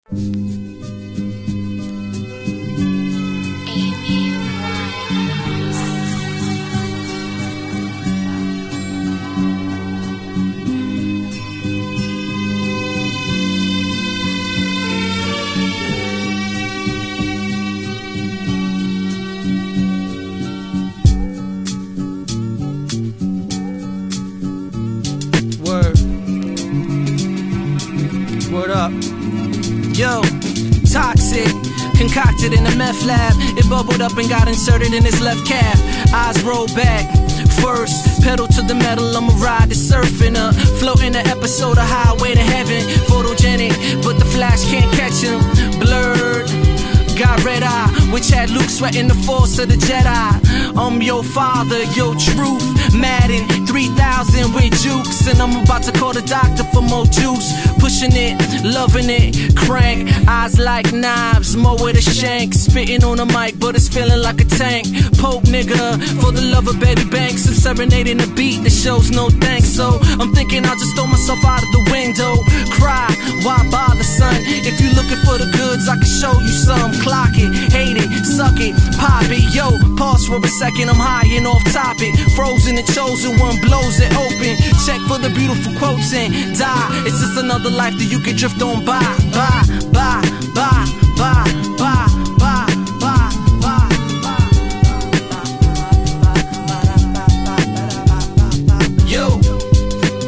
Word up. Yo, toxic, concocted in a meth lab. It bubbled up and got inserted in his left calf. Eyes roll back. First, pedal to the metal, I'ma ride the surfing up. Floating an episode of Highway to Heaven. Photogenic, but the flash can't catch him. Blurred, got red eye, which had Luke sweating the force of the Jedi. I'm your father, your truth. Madden 3000 with jukes, and I'm about to call the doctor for more juice. Pushing it, loving it, crank. Eyes like knives, Moe with a shank. Spitting on the mic, but it's feeling like a tank. Pope nigga, for the love of Betty Banks. I'm serenading a beat that shows no thanks. So I'm thinking I'll just throw myself out of the window. Cry, why bother, son? If you looking for the goods, I can show you some. Clock it, hate it, suck it, pop it. Yo, pause for a second, I'm high and off topic. Frozen, the chosen one blows it open. Check for the beautiful quotes and die. It's just another life that you can drift on by. Bye, bye, bye, bye, bye, bye, bye, bye. Yo,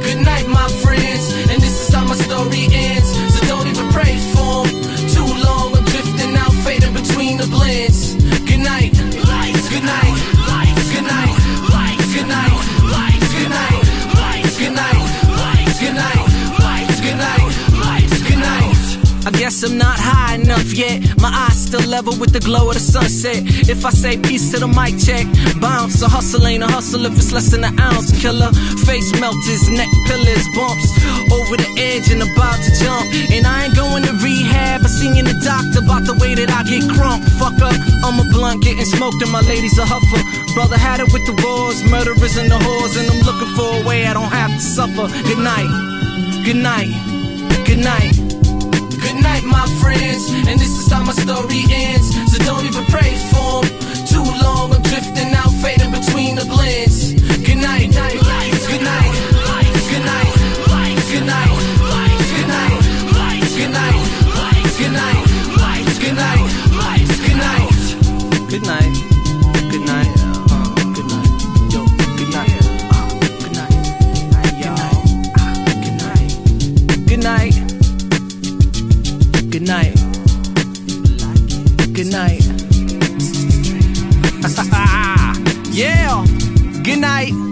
good night, my friends, and this is how my story ends. So don't even pray for 'em. Too long, I'm drifting out, fading between the blends. Good night, good night, good night, good night, good night, good night, good night, good night, good night. I guess I'm not high enough yet. My eyes still level with the glow of the sunset. If I say peace to the mic check, bounce. A hustle ain't a hustle if it's less than an ounce. Killer, face melters, neck pillars, bumps. Over the edge and about to jump. And I ain't going to rehab. I seen the doctor about the way that I get crunk. Fucker, I'm a blunt getting smoked and my lady's a huffer. Brother had it with the wars, murderers and the whores. And I'm looking for a way I don't have to suffer. Good night, good night, good night. Good night, my friends, and this is how my story ends. So don't even pray for 'em. Too long, I'm drifting out, fading between the blends. Good night, good night, good night, good night, good night, good night, good night, good night, good night, good night, good night, good night, good night, yo, good night, good night, yo, good night, good night. Good night. Good night. Yeah. Good night.